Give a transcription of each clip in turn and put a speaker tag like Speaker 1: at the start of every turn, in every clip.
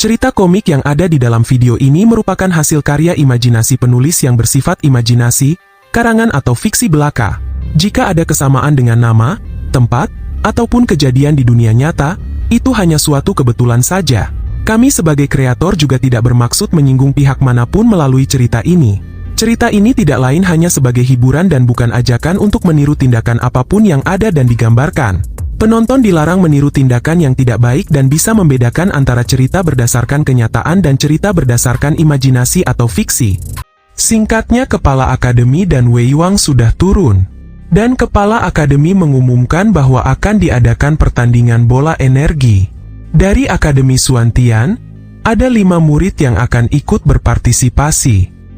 Speaker 1: Cerita komik yang ada di dalam video ini merupakan hasil karya imajinasi penulis yang bersifat imajinasi, karangan atau fiksi belaka. Jika ada kesamaan dengan nama, tempat, ataupun kejadian di dunia nyata, itu hanya suatu kebetulan saja. Kami sebagai kreator juga tidak bermaksud menyinggung pihak manapun melalui cerita ini. Cerita ini tidak lain hanya sebagai hiburan dan bukan ajakan untuk meniru tindakan apapun yang ada dan digambarkan. Penonton dilarang meniru tindakan yang tidak baik dan bisa membedakan antara cerita berdasarkan kenyataan dan cerita berdasarkan imajinasi atau fiksi. Singkatnya, Kepala Akademi dan Wei Wang sudah turun. Dan Kepala Akademi mengumumkan bahwa akan diadakan pertandingan bola energi. Dari Akademi Suantian, ada 5 murid yang akan ikut berpartisipasi.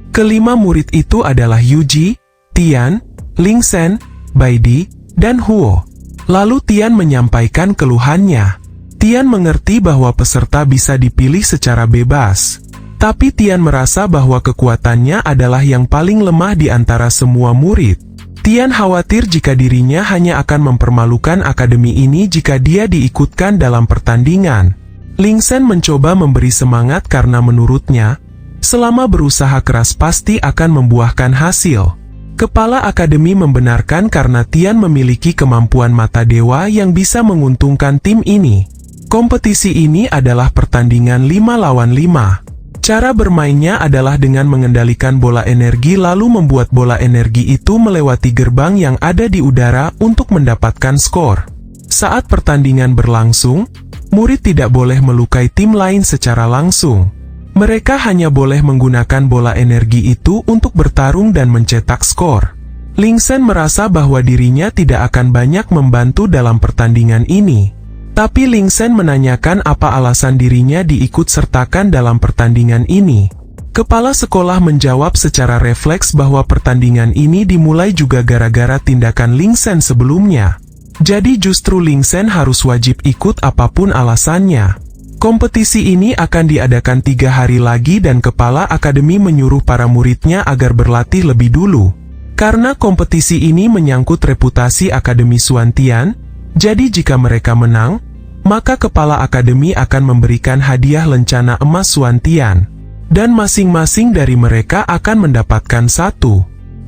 Speaker 1: Kelima murid itu adalah Yuji, Tian, Lingsen, Baidi, dan Huo. Lalu Tian menyampaikan keluhannya. Tian mengerti bahwa peserta bisa dipilih secara bebas. Tapi Tian merasa bahwa kekuatannya adalah yang paling lemah di antara semua murid. Tian khawatir jika dirinya hanya akan mempermalukan akademi ini jika dia diikutkan dalam pertandingan. Lingsen mencoba memberi semangat karena menurutnya, selama berusaha keras pasti akan membuahkan hasil. Kepala Akademi membenarkan karena Tian memiliki kemampuan mata dewa yang bisa menguntungkan tim ini. Kompetisi ini adalah pertandingan 5 lawan 5. Cara bermainnya adalah dengan mengendalikan bola energi lalu membuat bola energi itu melewati gerbang yang ada di udara untuk mendapatkan skor. Saat pertandingan berlangsung, murid tidak boleh melukai tim lain secara langsung. Mereka hanya boleh menggunakan bola energi itu untuk bertarung dan mencetak skor. Lingsen merasa bahwa dirinya tidak akan banyak membantu dalam pertandingan ini. Tapi Lingsen menanyakan apa alasan dirinya diikut sertakan dalam pertandingan ini. Kepala sekolah menjawab secara refleks bahwa pertandingan ini dimulai juga gara-gara tindakan Lingsen sebelumnya. Jadi justru Lingsen harus wajib ikut apapun alasannya. Kompetisi ini akan diadakan 3 hari lagi dan Kepala Akademi menyuruh para muridnya agar berlatih lebih dulu. Karena kompetisi ini menyangkut reputasi Akademi Suantian, jadi jika mereka menang, maka Kepala Akademi akan memberikan hadiah lencana emas Suantian. Dan masing-masing dari mereka akan mendapatkan 1.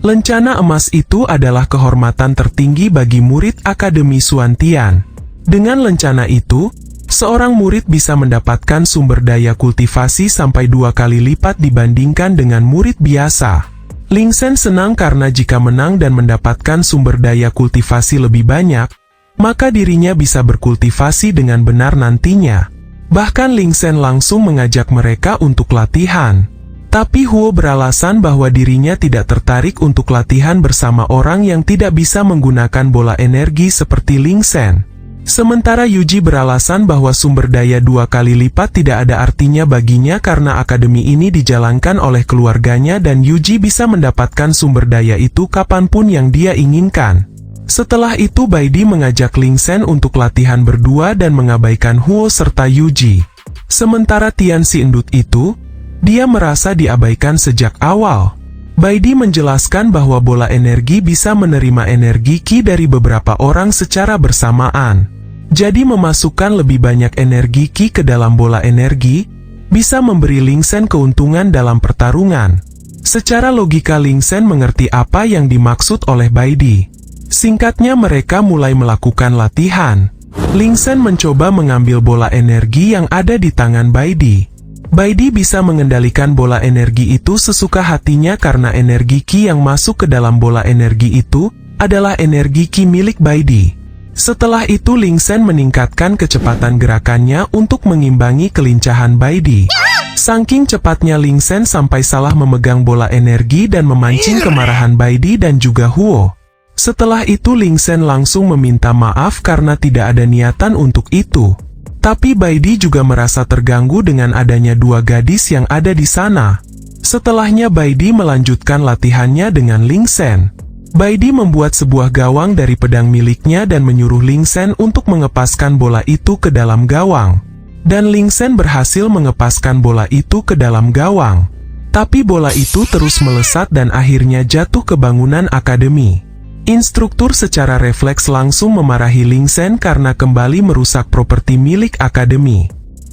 Speaker 1: Lencana emas itu adalah kehormatan tertinggi bagi murid Akademi Suantian. Dengan lencana itu, seorang murid bisa mendapatkan sumber daya kultivasi sampai 2 kali lipat dibandingkan dengan murid biasa. Lingsen senang karena jika menang dan mendapatkan sumber daya kultivasi lebih banyak, maka dirinya bisa berkultivasi dengan benar nantinya. Bahkan Lingsen langsung mengajak mereka untuk latihan. Tapi Huo beralasan bahwa dirinya tidak tertarik untuk latihan bersama orang yang tidak bisa menggunakan bola energi seperti Lingsen. Sementara Yuji beralasan bahwa sumber daya 2 kali lipat tidak ada artinya baginya karena akademi ini dijalankan oleh keluarganya dan Yuji bisa mendapatkan sumber daya itu kapanpun yang dia inginkan. Setelah itu Baidi mengajak Lingsen untuk latihan berdua dan mengabaikan Huo serta Yuji. Sementara Tian si endut itu, dia merasa diabaikan sejak awal. Baidi menjelaskan bahwa bola energi bisa menerima energi Qi dari beberapa orang secara bersamaan. Jadi memasukkan lebih banyak energi Qi ke dalam bola energi, bisa memberi Lingsen keuntungan dalam pertarungan. Secara logika Lingsen mengerti apa yang dimaksud oleh Baidi. Singkatnya mereka mulai melakukan latihan. Lingsen mencoba mengambil bola energi yang ada di tangan Baidi. Baidi bisa mengendalikan bola energi itu sesuka hatinya karena energi Qi yang masuk ke dalam bola energi itu adalah energi Qi milik Baidi. Setelah itu Lingsen meningkatkan kecepatan gerakannya untuk mengimbangi kelincahan Baidi. Saking cepatnya Lingsen sampai salah memegang bola energi dan memancing kemarahan Baidi dan juga Huo. Setelah itu Lingsen langsung meminta maaf karena tidak ada niatan untuk itu. Tapi Baidi juga merasa terganggu dengan adanya 2 gadis yang ada di sana. Setelahnya Baidi melanjutkan latihannya dengan Lingsen. Baidi membuat sebuah gawang dari pedang miliknya dan menyuruh Lingsen untuk mengepaskan bola itu ke dalam gawang. Dan Lingsen berhasil mengepaskan bola itu ke dalam gawang. Tapi bola itu terus melesat dan akhirnya jatuh ke bangunan akademi. Instruktur secara refleks langsung memarahi Lingsen karena kembali merusak properti milik akademi.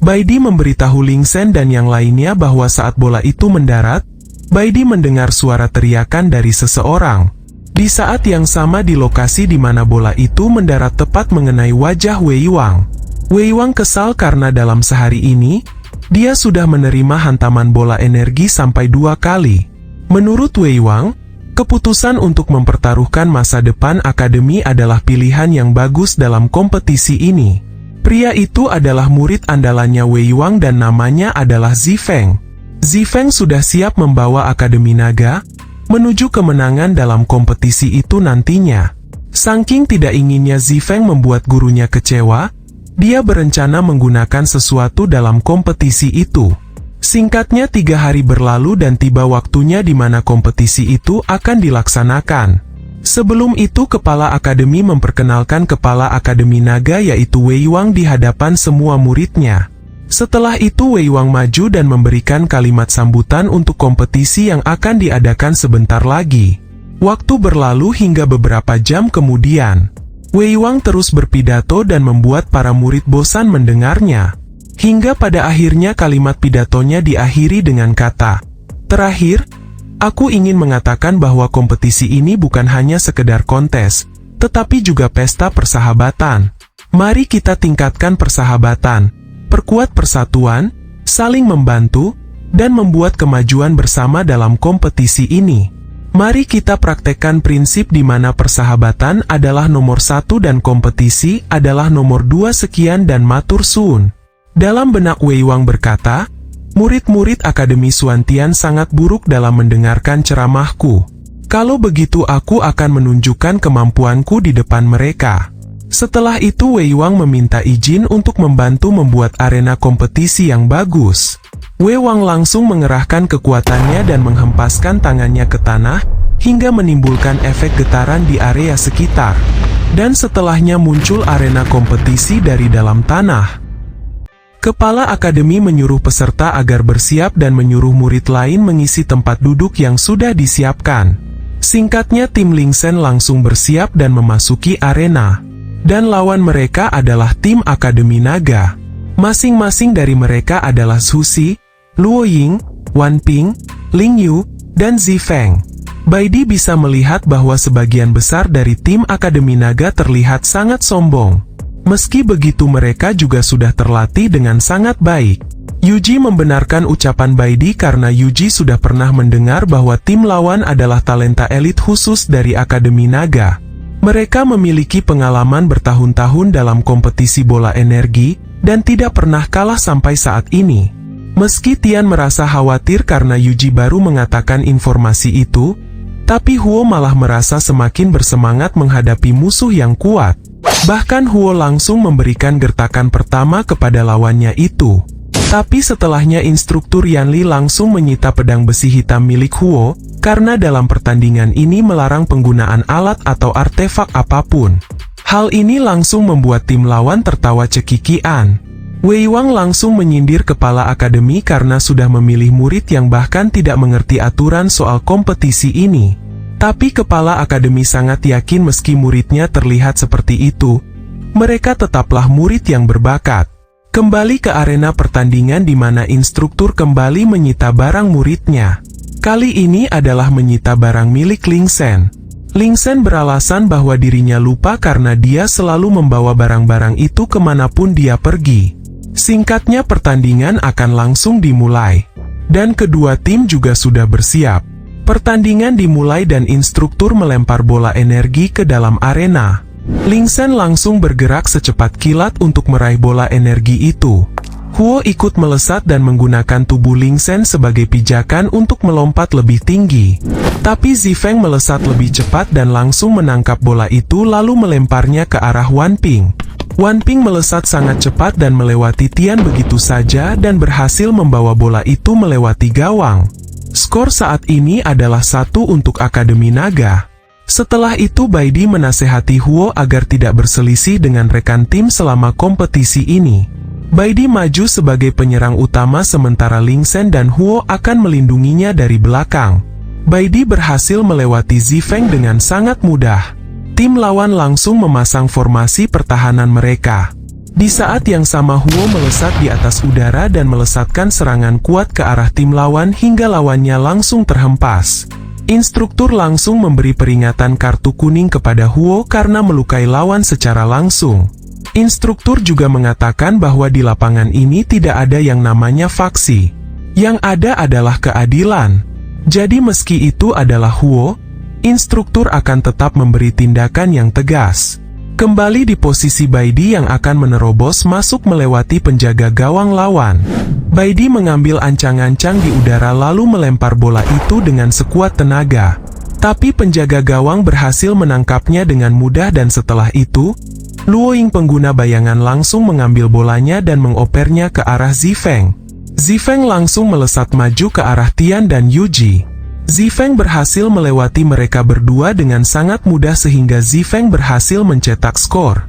Speaker 1: Baidi memberitahu Ling Sen dan yang lainnya bahwa saat bola itu mendarat, Baidi mendengar suara teriakan dari seseorang. Di saat yang sama di lokasi di mana bola itu mendarat tepat mengenai wajah Wei Wang. Wei Wang kesal karena dalam sehari ini, dia sudah menerima hantaman bola energi sampai 2 kali. Menurut Wei Wang, keputusan untuk mempertaruhkan masa depan akademi adalah pilihan yang bagus dalam kompetisi ini. Pria itu adalah murid andalannya Wei Wang dan namanya adalah Zifeng. Zifeng sudah siap membawa Akademi Naga menuju kemenangan dalam kompetisi itu nantinya. Saking tidak inginnya Zifeng membuat gurunya kecewa, dia berencana menggunakan sesuatu dalam kompetisi itu. Singkatnya 3 hari berlalu dan tiba waktunya di mana kompetisi itu akan dilaksanakan. Sebelum itu Kepala Akademi memperkenalkan Kepala Akademi Naga yaitu Wei Wang di hadapan semua muridnya. Setelah itu Wei Wang maju dan memberikan kalimat sambutan untuk kompetisi yang akan diadakan sebentar lagi. Waktu berlalu hingga beberapa jam kemudian. Wei Wang terus berpidato dan membuat para murid bosan mendengarnya. Hingga pada akhirnya kalimat pidatonya diakhiri dengan kata, "Terakhir, aku ingin mengatakan bahwa kompetisi ini bukan hanya sekedar kontes, tetapi juga pesta persahabatan. Mari kita tingkatkan persahabatan, perkuat persatuan, saling membantu, dan membuat kemajuan bersama dalam kompetisi ini. Mari kita praktekkan prinsip di mana persahabatan adalah nomor 1 dan kompetisi adalah nomor 2 sekian dan matur suun." Dalam benak Wei Wang berkata, "Murid-murid Akademi Suantian sangat buruk dalam mendengarkan ceramahku. Kalau begitu aku akan menunjukkan kemampuanku di depan mereka." Setelah itu Wei Wang meminta izin untuk membantu membuat arena kompetisi yang bagus. Wei Wang langsung mengerahkan kekuatannya dan menghempaskan tangannya ke tanah, hingga menimbulkan efek getaran di area sekitar. Dan setelahnya muncul arena kompetisi dari dalam tanah. Kepala Akademi menyuruh peserta agar bersiap dan menyuruh murid lain mengisi tempat duduk yang sudah disiapkan. Singkatnya tim Ling Sen langsung bersiap dan memasuki arena. Dan lawan mereka adalah tim Akademi Naga. Masing-masing dari mereka adalah Zhu Si, Luo Ying, Wan Ping, Ling Yu, dan Zifeng. Baidi bisa melihat bahwa sebagian besar dari tim Akademi Naga terlihat sangat sombong. Meski begitu mereka juga sudah terlatih dengan sangat baik. Yuji membenarkan ucapan Baidi karena Yuji sudah pernah mendengar bahwa tim lawan adalah talenta elit khusus dari Akademi Naga. Mereka memiliki pengalaman bertahun-tahun dalam kompetisi bola energi, dan tidak pernah kalah sampai saat ini. Meski Tian merasa khawatir karena Yuji baru mengatakan informasi itu, tapi Huo malah merasa semakin bersemangat menghadapi musuh yang kuat. Bahkan Huo langsung memberikan gertakan pertama kepada lawannya itu. Tapi setelahnya instruktur Yanli langsung menyita pedang besi hitam milik Huo, karena dalam pertandingan ini melarang penggunaan alat atau artefak apapun. Hal ini langsung membuat tim lawan tertawa cekikian. Wei Wang langsung menyindir kepala akademi karena sudah memilih murid yang bahkan tidak mengerti aturan soal kompetisi ini. Tapi kepala akademi sangat yakin meski muridnya terlihat seperti itu, mereka tetaplah murid yang berbakat. Kembali ke arena pertandingan di mana instruktur kembali menyita barang muridnya. Kali ini adalah menyita barang milik Ling Sen. Ling Sen beralasan bahwa dirinya lupa karena dia selalu membawa barang-barang itu kemanapun dia pergi. Singkatnya pertandingan akan langsung dimulai. Dan kedua tim juga sudah bersiap. Pertandingan dimulai dan instruktur melempar bola energi ke dalam arena. Ling Sen langsung bergerak secepat kilat untuk meraih bola energi itu. Huo ikut melesat dan menggunakan tubuh Ling Sen sebagai pijakan untuk melompat lebih tinggi. Tapi Zifeng melesat lebih cepat dan langsung menangkap bola itu lalu melemparnya ke arah Wan Ping. Wan Ping melesat sangat cepat dan melewati Tian begitu saja dan berhasil membawa bola itu melewati gawang. Skor saat ini adalah 1 untuk Akademi Naga. Setelah itu Baidi menasehati Huo agar tidak berselisih dengan rekan tim selama kompetisi ini. Baidi maju sebagai penyerang utama sementara Ling Sen dan Huo akan melindunginya dari belakang. Baidi berhasil melewati Zifeng dengan sangat mudah. Tim lawan langsung memasang formasi pertahanan mereka. Di saat yang sama Huo melesat di atas udara dan melesatkan serangan kuat ke arah tim lawan hingga lawannya langsung terhempas. Instruktur langsung memberi peringatan kartu kuning kepada Huo karena melukai lawan secara langsung. Instruktur juga mengatakan bahwa di lapangan ini tidak ada yang namanya faksi. Yang ada adalah keadilan. Jadi meski itu adalah Huo, instruktur akan tetap memberi tindakan yang tegas. Kembali di posisi Baidi yang akan menerobos masuk melewati penjaga gawang lawan. Baidi mengambil ancang-ancang di udara lalu melempar bola itu dengan sekuat tenaga. Tapi penjaga gawang berhasil menangkapnya dengan mudah dan setelah itu, Luo Ying pengguna bayangan langsung mengambil bolanya dan mengopernya ke arah Zifeng. Zifeng langsung melesat maju ke arah Tian dan Yuji. Zifeng berhasil melewati mereka berdua dengan sangat mudah sehingga Zifeng berhasil mencetak skor.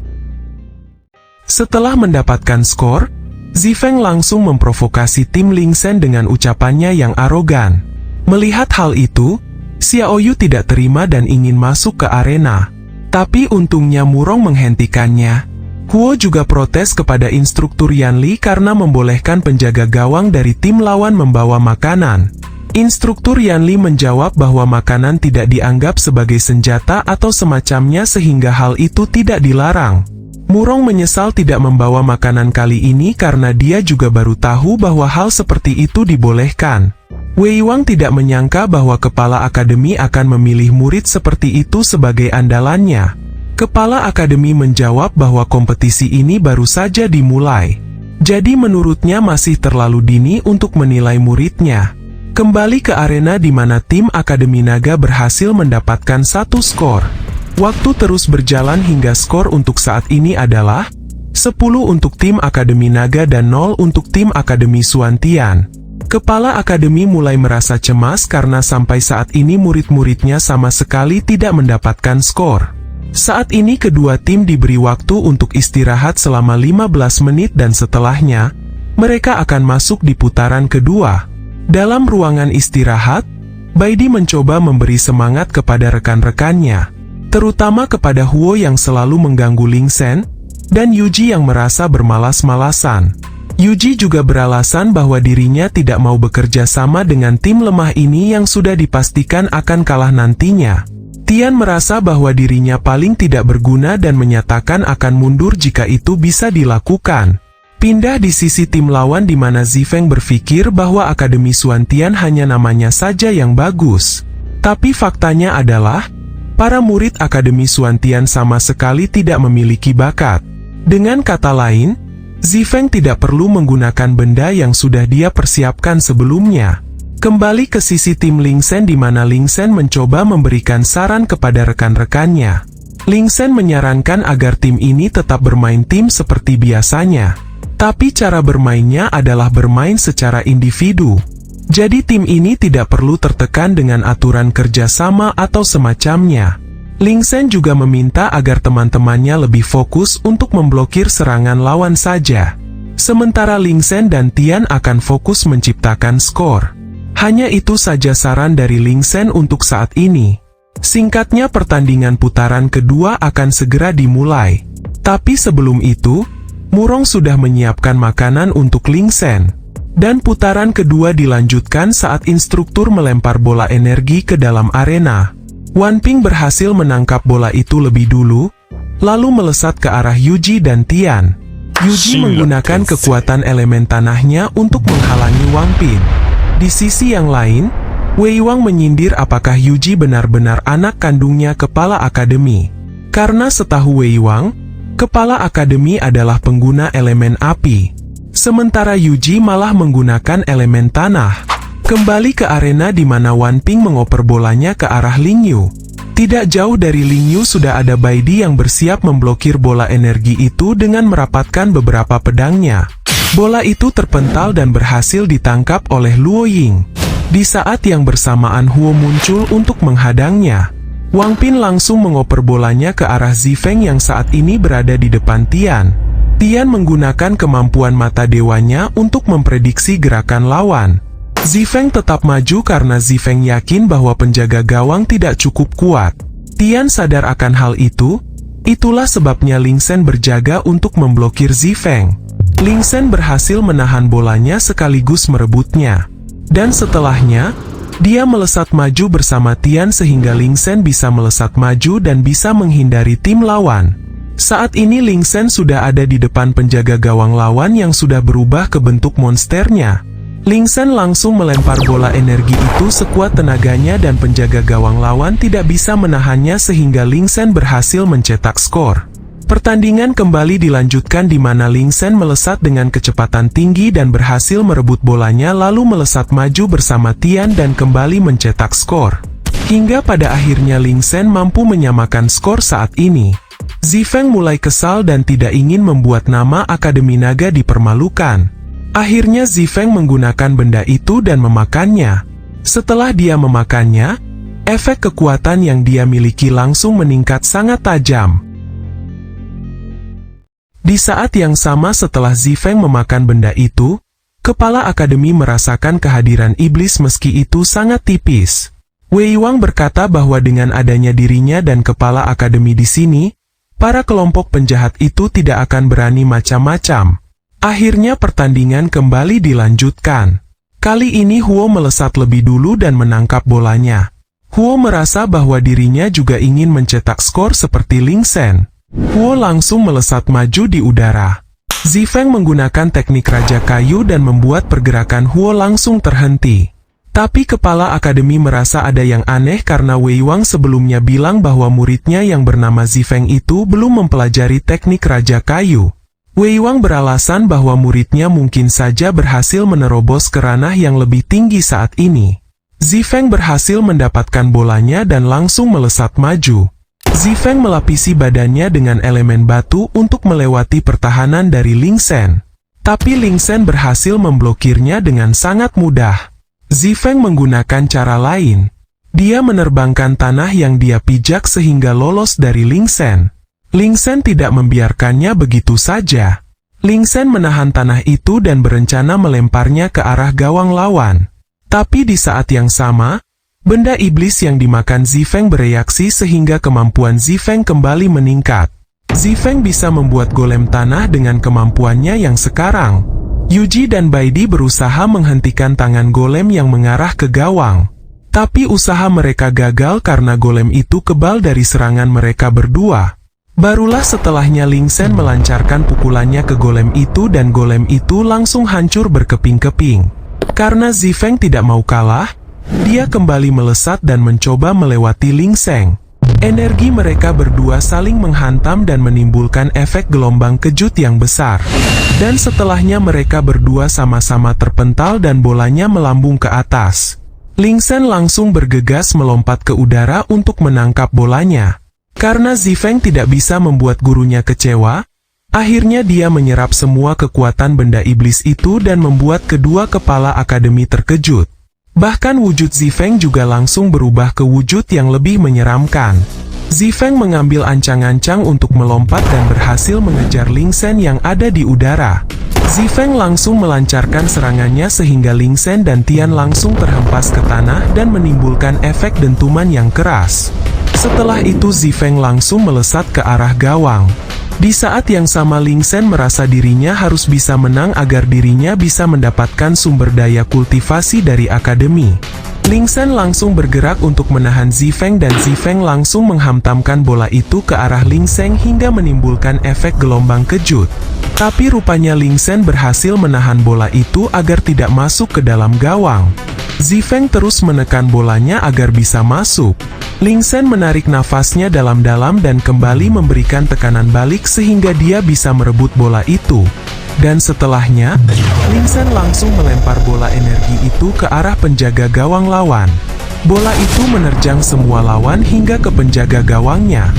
Speaker 1: Setelah mendapatkan skor, Zifeng langsung memprovokasi tim Ling Sen dengan ucapannya yang arogan. Melihat hal itu, Xiaoyu tidak terima dan ingin masuk ke arena. Tapi untungnya Murong menghentikannya. Huo juga protes kepada instruktur Yanli karena membolehkan penjaga gawang dari tim lawan membawa makanan. Instruktur Yanli menjawab bahwa makanan tidak dianggap sebagai senjata atau semacamnya sehingga hal itu tidak dilarang. Murong menyesal tidak membawa makanan kali ini karena dia juga baru tahu bahwa hal seperti itu dibolehkan. Wei Wang tidak menyangka bahwa kepala akademi akan memilih murid seperti itu sebagai andalannya. Kepala akademi menjawab bahwa kompetisi ini baru saja dimulai. Jadi menurutnya masih terlalu dini untuk menilai muridnya. Kembali ke arena di mana tim Akademi Naga berhasil mendapatkan 1 skor. Waktu terus berjalan hingga skor untuk saat ini adalah 10 untuk tim Akademi Naga dan 0 untuk tim Akademi Suantian. Kepala akademi mulai merasa cemas karena sampai saat ini murid-muridnya sama sekali tidak mendapatkan skor. Saat ini kedua tim diberi waktu untuk istirahat selama 15 menit dan setelahnya, mereka akan masuk di putaran kedua. Dalam ruangan istirahat, Baidi mencoba memberi semangat kepada rekan-rekannya, terutama kepada Huo yang selalu mengganggu Ling Sen, dan Yuji yang merasa bermalas-malasan. Yuji juga beralasan bahwa dirinya tidak mau bekerja sama dengan tim lemah ini yang sudah dipastikan akan kalah nantinya. Tian merasa bahwa dirinya paling tidak berguna dan menyatakan akan mundur jika itu bisa dilakukan. Pindah di sisi tim lawan di mana Zifeng berpikir bahwa Akademi Suantian hanya namanya saja yang bagus. Tapi faktanya adalah, para murid Akademi Suantian sama sekali tidak memiliki bakat. Dengan kata lain, Zifeng tidak perlu menggunakan benda yang sudah dia persiapkan sebelumnya. Kembali ke sisi tim Ling Sen di mana Ling Sen mencoba memberikan saran kepada rekan-rekannya. Ling Sen menyarankan agar tim ini tetap bermain tim seperti biasanya. Tapi cara bermainnya adalah bermain secara individu. Jadi tim ini tidak perlu tertekan dengan aturan kerjasama atau semacamnya. Ling Sen juga meminta agar teman-temannya lebih fokus untuk memblokir serangan lawan saja. Sementara Ling Sen dan Tian akan fokus menciptakan skor. Hanya itu saja saran dari Ling Sen untuk saat ini. Singkatnya pertandingan putaran kedua akan segera dimulai. Tapi sebelum itu, Murong sudah menyiapkan makanan untuk Ling Sen. Dan putaran kedua dilanjutkan saat instruktur melempar bola energi ke dalam arena. Wan Ping berhasil menangkap bola itu lebih dulu, lalu melesat ke arah Yuji dan Tian. Yuji menggunakan kekuatan elemen tanahnya untuk menghalangi Wang Ping. Di sisi yang lain, Wei Wang menyindir apakah Yuji benar-benar anak kandungnya kepala akademi. Karena setahu Wei Wang, kepala akademi adalah pengguna elemen api. Sementara Yuji malah menggunakan elemen tanah. Kembali ke arena di mana Wan Ping mengoper bolanya ke arah Ling Yu. Tidak jauh dari Ling Yu sudah ada Baidi yang bersiap memblokir bola energi itu dengan merapatkan beberapa pedangnya. Bola itu terpental dan berhasil ditangkap oleh Luo Ying. Di saat yang bersamaan Huo muncul untuk menghadangnya. Wang Ping langsung mengoper bolanya ke arah Zifeng yang saat ini berada di depan Tian. Tian menggunakan kemampuan mata dewanya untuk memprediksi gerakan lawan. Zifeng tetap maju karena Zifeng yakin bahwa penjaga gawang tidak cukup kuat. Tian sadar akan hal itu, Itulah sebabnya Ling Sen berjaga untuk memblokir Zifeng. Ling Sen berhasil menahan bolanya sekaligus merebutnya. Dan setelahnya, dia melesat maju bersama Tian sehingga Ling Sen bisa melesat maju dan bisa menghindari tim lawan. Saat ini Ling Sen sudah ada di depan penjaga gawang lawan yang sudah berubah ke bentuk monsternya. Ling Sen langsung melempar bola energi itu sekuat tenaganya dan penjaga gawang lawan tidak bisa menahannya sehingga Ling Sen berhasil mencetak skor. Pertandingan kembali dilanjutkan di mana Ling Sen melesat dengan kecepatan tinggi dan berhasil merebut bolanya lalu melesat maju bersama Tian dan kembali mencetak skor. Hingga pada akhirnya Ling Sen mampu menyamakan skor saat ini. Zifeng mulai kesal dan tidak ingin membuat nama Akademi Naga dipermalukan. Akhirnya Zifeng menggunakan benda itu dan memakannya. Setelah dia memakannya, efek kekuatan yang dia miliki langsung meningkat sangat tajam. Di saat yang sama setelah Zifeng memakan benda itu, Kepala Akademi merasakan kehadiran iblis meski itu sangat tipis. Wei Wang berkata bahwa dengan adanya dirinya dan Kepala Akademi di sini, para kelompok penjahat itu tidak akan berani macam-macam. Akhirnya pertandingan kembali dilanjutkan. Kali ini Huo melesat lebih dulu dan menangkap bolanya. Huo merasa bahwa dirinya juga ingin mencetak skor seperti Ling Sen. Huo langsung melesat maju di udara. Zifeng menggunakan teknik Raja Kayu dan membuat pergerakan Huo langsung terhenti. Tapi Kepala Akademi merasa ada yang aneh karena Wei Wang sebelumnya bilang bahwa muridnya yang bernama Zifeng itu belum mempelajari teknik Raja Kayu. Wei Wang beralasan bahwa muridnya mungkin saja berhasil menerobos ke ranah yang lebih tinggi saat ini. Zifeng berhasil mendapatkan bolanya dan langsung melesat maju. Zifeng melapisi badannya dengan elemen batu untuk melewati pertahanan dari Ling Sen. Tapi Ling Sen berhasil memblokirnya dengan sangat mudah. Zifeng menggunakan cara lain. Dia menerbangkan tanah yang dia pijak sehingga lolos dari Ling Sen. Ling Sen tidak membiarkannya begitu saja. Ling Sen menahan tanah itu dan berencana melemparnya ke arah gawang lawan. Tapi di saat yang sama, benda iblis yang dimakan Zifeng bereaksi sehingga kemampuan Zifeng kembali meningkat. Zifeng bisa membuat golem tanah dengan kemampuannya yang sekarang. Yuji dan Baidi berusaha menghentikan tangan golem yang mengarah ke gawang. Tapi usaha mereka gagal karena golem itu kebal dari serangan mereka berdua. Barulah setelahnya Ling Sen melancarkan pukulannya ke golem itu dan golem itu langsung hancur berkeping-keping. Karena Zifeng tidak mau kalah, dia kembali melesat dan mencoba melewati Ling Sen. Energi mereka berdua saling menghantam dan menimbulkan efek gelombang kejut yang besar. Dan setelahnya mereka berdua sama-sama terpental dan bolanya melambung ke atas. Ling Sen langsung bergegas melompat ke udara untuk menangkap bolanya. Karena Zifeng tidak bisa membuat gurunya kecewa, akhirnya dia menyerap semua kekuatan benda iblis itu dan membuat kedua kepala akademi terkejut. Bahkan wujud Zifeng juga langsung berubah ke wujud yang lebih menyeramkan. Zifeng mengambil ancang-ancang untuk melompat dan berhasil mengejar Ling Sen yang ada di udara. Zifeng langsung melancarkan serangannya sehingga Ling Sen dan Tian langsung terhempas ke tanah dan menimbulkan efek dentuman yang keras. Setelah itu Zifeng langsung melesat ke arah gawang. Di saat yang sama Ling Sen merasa dirinya harus bisa menang agar dirinya bisa mendapatkan sumber daya kultivasi dari akademi. Ling Sen langsung bergerak untuk menahan Zifeng dan Zifeng langsung menghantamkan bola itu ke arah Ling Sen hingga menimbulkan efek gelombang kejut. Tapi rupanya Ling Sen berhasil menahan bola itu agar tidak masuk ke dalam gawang. Zifeng terus menekan bolanya agar bisa masuk. Ling Sen menarik nafasnya dalam-dalam dan kembali memberikan tekanan balik sehingga dia bisa merebut bola itu. Dan setelahnya, Ling Sen langsung melempar bola energi itu ke arah penjaga gawang lawan. Bola itu menerjang semua lawan hingga ke penjaga gawangnya.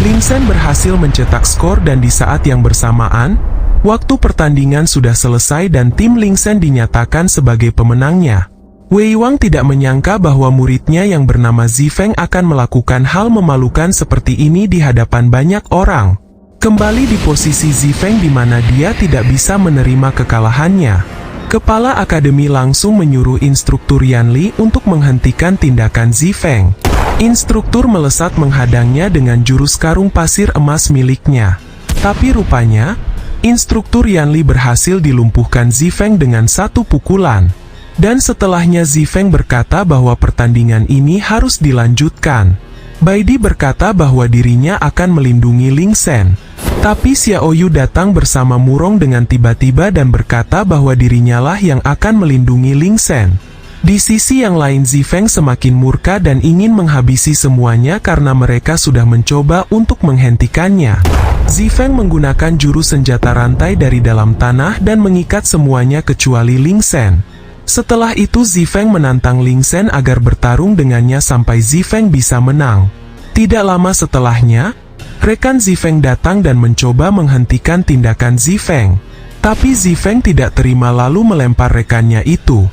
Speaker 1: Ling Sen berhasil mencetak skor dan di saat yang bersamaan, waktu pertandingan sudah selesai dan tim Ling Sen dinyatakan sebagai pemenangnya. Wei Wang tidak menyangka bahwa muridnya yang bernama Zifeng akan melakukan hal memalukan seperti ini di hadapan banyak orang. Kembali di posisi Zifeng di mana dia tidak bisa menerima kekalahannya. Kepala akademi langsung menyuruh instruktur Yan Li untuk menghentikan tindakan Zifeng. Instruktur melesat menghadangnya dengan jurus karung pasir emas miliknya. Tapi rupanya, Instruktur Yan Li berhasil dilumpuhkan Zifeng dengan satu pukulan. Dan setelahnya Zifeng berkata bahwa pertandingan ini harus dilanjutkan. Baidi berkata bahwa dirinya akan melindungi Ling Sen. Tapi Xiao Yu datang bersama Murong dengan tiba-tiba dan berkata bahwa dirinya lah yang akan melindungi Ling Sen. Di sisi yang lain Zifeng semakin murka dan ingin menghabisi semuanya karena mereka sudah mencoba untuk menghentikannya. Zifeng menggunakan jurus senjata rantai dari dalam tanah dan mengikat semuanya kecuali Ling Sen. Setelah itu Zifeng menantang Ling Sen agar bertarung dengannya sampai Zifeng bisa menang. Tidak lama setelahnya, rekan Zifeng datang dan mencoba menghentikan tindakan Zifeng. Tapi Zifeng tidak terima lalu melempar rekannya itu.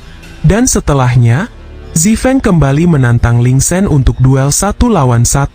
Speaker 1: Dan setelahnya, Zifeng kembali menantang Ling Sen untuk duel 1 lawan 1.